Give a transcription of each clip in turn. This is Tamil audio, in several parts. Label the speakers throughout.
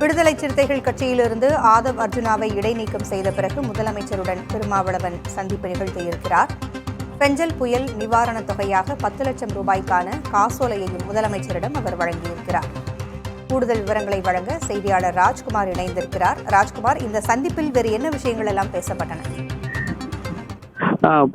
Speaker 1: விடுதலை சிறுத்தைகள் கட்சியிலிருந்து ஆதவ் அர்ஜுனாவை இடைநீக்கம் செய்த பிறகு முதலமைச்சருடன் திருமாவளவன் சந்திப்பு நிகழ்த்தியிருக்கிறார். பெஞ்சல் புயல் நிவாரணத் தொகையாக 10 லட்சம் ரூபாய்க்கான காசோலையையும் முதலமைச்சரிடம் அவர் வழங்கியிருக்கிறார். கூடுதல் விவரங்களை வழங்க செய்தியாளர் ராஜ்குமார் இணைந்திருக்கிறார். ராஜ்குமார், இந்த சந்திப்பில் வேறு என்ன விஷயங்கள் எல்லாம் பேசப்பட்டன?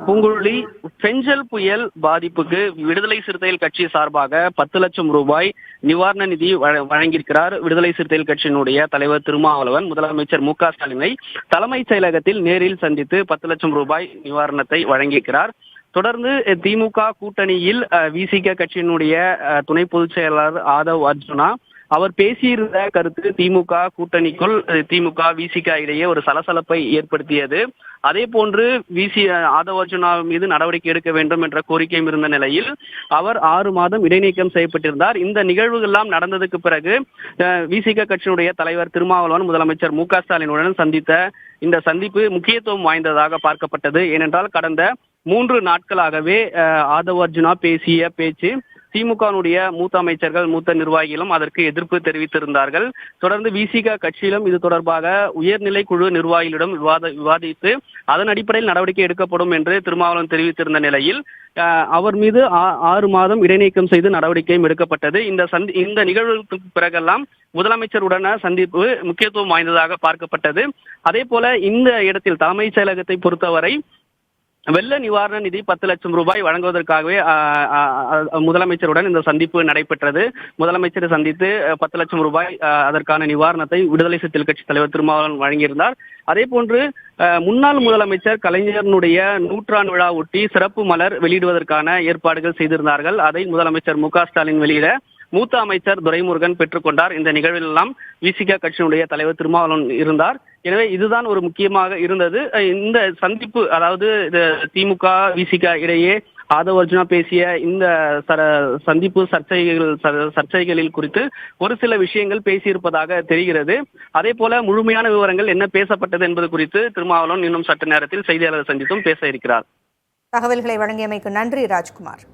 Speaker 2: பூங்குழலி, பெஞ்சல் புயல் பாதிப்புக்கு விடுதலை சிறுத்தைகள் கட்சி சார்பாக 10 லட்சம் ரூபாய் நிவாரண நிதி வழங்கியிருக்கிறார். விடுதலை சிறுத்தைகள் கட்சியினுடைய தலைவர் திருமாவளவன் முதலமைச்சர் மு.க.ஸ்டாலினை தலைமைச் செயலகத்தில் நேரில் சந்தித்து 10 லட்சம் ரூபாய் நிவாரணத்தை வழங்கியிருக்கிறார். தொடர்ந்து திமுக கூட்டணியில் விசிக கட்சியினுடைய துணை பொதுச் செயலாளர் ஆதவ் அர்ஜுனா அவர் பேசியிருந்த கருத்து திமுக கூட்டணிக்குள் திமுக விசிக இடையே ஒரு சலசலப்பை ஏற்படுத்தியது. அதே போன்று ஆதவ் அர்ஜுனா மீது நடவடிக்கை எடுக்க வேண்டும் என்ற கோரிக்கையும் இருந்த நிலையில் அவர் 6 மாதம் இடைநீக்கம் செய்யப்பட்டிருந்தார். இந்த நிகழ்வுகள் எல்லாம் நடந்ததுக்கு பிறகு விசிக கட்சியினுடைய தலைவர் திருமாவளவன் முதலமைச்சர் மு.க.ஸ்டாலினுடன் சந்தித்த இந்த சந்திப்பு முக்கியத்துவம் வாய்ந்ததாக பார்க்கப்பட்டது. ஏனென்றால் கடந்த 3 நாட்களாகவே ஆதவ் அர்ஜுனா பேசிய பேச்சு திமுகனுடைய மூத்த அமைச்சர்கள் மூத்த நிர்வாகிகளும் அதற்கு எதிர்ப்பு தெரிவித்திருந்தார்கள். தொடர்ந்து விசிக கட்சியிலும் இது தொடர்பாக உயர்நிலை குழு நிர்வாகிகளிடம் விவாதித்து அதன் அடிப்படையில் நடவடிக்கை எடுக்கப்படும் என்று திருமாவளவன் தெரிவித்திருந்த நிலையில் அவர் மீது 6 மாதம் இடைநீக்கம் செய்து நடவடிக்கையும் எடுக்கப்பட்டது. இந்த நிகழ்வுக்கு பிறகெல்லாம் முதலமைச்சருடன சந்திப்பு முக்கியத்துவம் வாய்ந்ததாக பார்க்கப்பட்டது. அதே போல இந்த இடத்தில் தலைமைச் செயலகத்தை பொறுத்தவரை வெள்ள நிவாரண நிதி 10 லட்சம் ரூபாய் வழங்குவதற்காகவே முதலமைச்சருடன் இந்த சந்திப்பு நடைபெற்றது. முதலமைச்சரை சந்தித்து 10 லட்சம் ரூபாய் அதற்கான நிவாரணத்தை விடுதலை சிறுத்தைகள் கட்சி தலைவர் திருமாவளவன் வழங்கியிருந்தார். அதே போன்று முன்னாள் முதலமைச்சர் கலைஞரனுடைய 100ஆண்டு விழா ஒட்டி சிறப்பு மலர் வெளியிடுவதற்கான ஏற்பாடுகள் செய்திருந்தார்கள். அதை முதலமைச்சர் மு.க.ஸ்டாலின் வெளியிட மூத்த அமைச்சர் துரைமுருகன் பெற்றுக்கொண்டார். இந்த நிகழ்வில் எல்லாம் விசிக கட்சியினுடைய தலைவர் திருமாவளவன் இருந்தார். எனவே இதுதான் ஒரு முக்கியமாக இருந்தது. இந்த சந்திப்பு, அதாவது திமுக விசிக இடையே ஆதவ் அர்ஜுனா பேசிய இந்த சந்திப்பு சர்ச்சைகளில் குறித்து ஒரு சில விஷயங்கள் பேசியிருப்பதாக தெரிகிறது. அதே போல முழுமையான விவரங்கள் என்ன பேசப்பட்டது என்பது குறித்து திருமாவளவன் இன்னும் சற்று நேரத்தில் செய்தியாளர் சந்தித்தும் பேச இருக்கிறார்.
Speaker 1: தகவல்களை வழங்கியமைக்கு நன்றி ராஜ்குமார்.